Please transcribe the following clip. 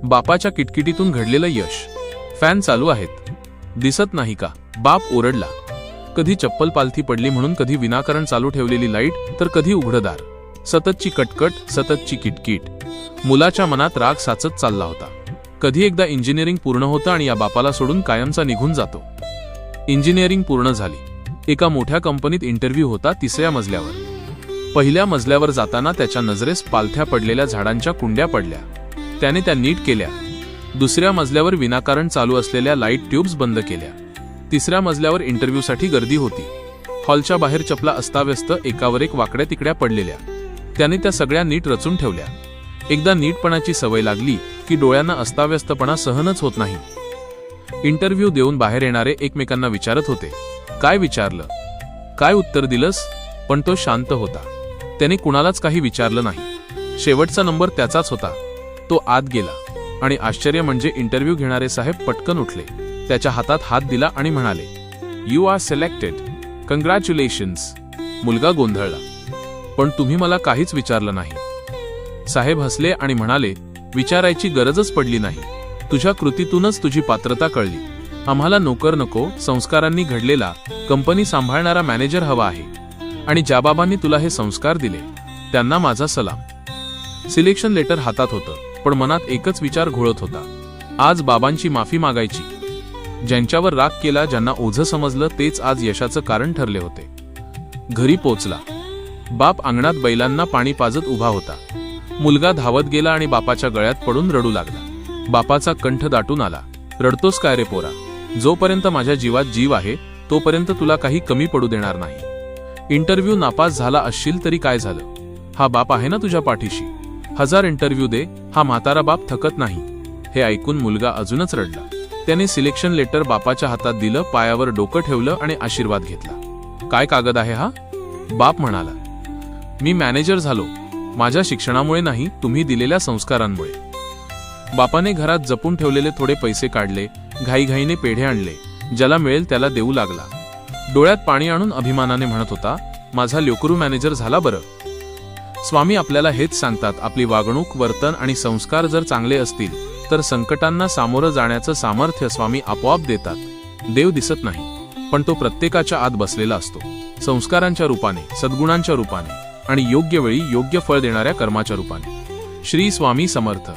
बापाच्या किटकिटीतून घडलेलं यश. फॅन चालू आहेत, दिसत नाही का? बाप ओरडला. कधी चप्पल पालथी पडली म्हणून, कधी विनाकारण चालू ठेवलेली लाईट, तर कधी उघडदार. सततची कटकट, सततची किटकिट. मुलाच्या मनात राग साचत चालला होता. कधी एकदा इंजिनिअरिंग पूर्ण होतं आणि या बापाला सोडून कायमचा निघून जातो. इंजिनिअरिंग पूर्ण झाली. एका मोठ्या कंपनीत इंटरव्ह्यू होता, 3ऱ्या मजल्यावर. पहिल्या मजल्यावर जाताना त्याच्या नजरेस पालथ्या पडलेल्या झाडांच्या कुंड्या पडल्या. त्याने त्या नीट केल्या. 2ऱ्या मजल्यावर विनाकारण चालू असलेल्या लाईट ट्यूब्स बंद केल्या. 3ऱ्या मजल्यावर इंटरव्ह्यूसाठी गर्दी होती. हॉलच्या बाहेर चपला अस्ताव्यस्त, एकावर एक वाकड्या तिकड्या पडलेल्या. त्याने त्या सगळ्या नीट रचून ठेवल्या. एकदा नीटपणाची सवय लागली की डोळ्यांना अस्ताव्यस्तपणा सहनच होत नाही. इंटरव्ह्यू देऊन बाहेर येणारे एकमेकांना विचारत होते, काय विचारलं, काय उत्तर दिलंस? पण तो शांत होता. त्याने कुणालाच काही विचारलं नाही. शेवटचा नंबर त्याचाच होता. तो आत गेला आणि आश्चर्य म्हणजे इंटरव्ह्यू घेणारे साहेब पटकन उठले. त्याच्या हातात हात दिला आणि म्हणाले, यू आर सिलेक्टेड, कंग्रॅच्युलेशन्स. मुलगा गोंधळला. पण तुम्ही मला काहीच विचारलं नाही. साहेब हसले आणि म्हणाले, विचारायची गरजच पडली नाही. तुझ्या कृतीतूनच तुझी पात्रता कळली. आम्हाला नोकर नको, संस्कारांनी घडलेला, कंपनी सांभाळणारा मॅनेजर हवा आहे. आणि ज्या बाबांनी तुला हे संस्कार दिले त्यांना माझा सलाम. सिलेक्शन लेटर हातात होतं, पण मनात एकच विचार घोळत होता, आज बाबांची माफी मागायची. ज्यांच्यावर राग केला, ज्यांना ओझं समजलं, तेच आज यशाचं कारण ठरले होते. घरी पोचला. बाप अंगणात बैलांना पाणी पाजत उभा होता. मुलगा धावत गेला आणि बापाच्या गळ्यात पडून रडू लागला. बापाचा कंठ दाटून आला. रडतोस काय रे पोरा? जोपर्यंत माझ्या जीवात जीव आहे तोपर्यंत तुला काही कमी पडू देणार नाही. इंटरव्ह्यू नापास झाला असशील तरी काय झालं? हा बाप आहे ना तुझ्या पाठीशी. 1000 इंटरव्ह्यू दे, हा म्हातारा बाप थकत नाही. हे ऐकून मुलगा अजूनच रडला. त्याने सिलेक्शन लेटर बापाच्या हातात दिलं, पायावर डोकं ठेवलं आणि आशीर्वाद घेतला. काय कागद आहे हा? बाप म्हणाला, मी मॅनेजर झालो माझ्या शिक्षणामुळे नाही, तुम्ही दिलेल्या संस्कारांमुळे. बापाने घरात जपून ठेवलेले थोडे पैसे काढले, घाईघाईने पेढे आणले. ज्याला मिळेल त्याला देऊ लागला. डोळ्यात पाणी आणून अभिमानाने म्हणत होता, माझा लेकरू मॅनेजर झाला बरं. स्वामी आपल्याला हेच सांगतात, आपली वागणूक, वर्तन आणि संस्कार जर चांगले असतील तर संकटांना सामोरं जाण्याचं सामर्थ्य स्वामी आपोआप देतात. देव दिसत नाही, पण तो प्रत्येकाच्या आत बसलेला असतो. संस्कारांच्या रूपाने, सद्गुणांच्या रूपाने आणि योग्य वेळी योग्य फळ देणाऱ्या कर्माच्या रूपाने. श्री स्वामी समर्थ.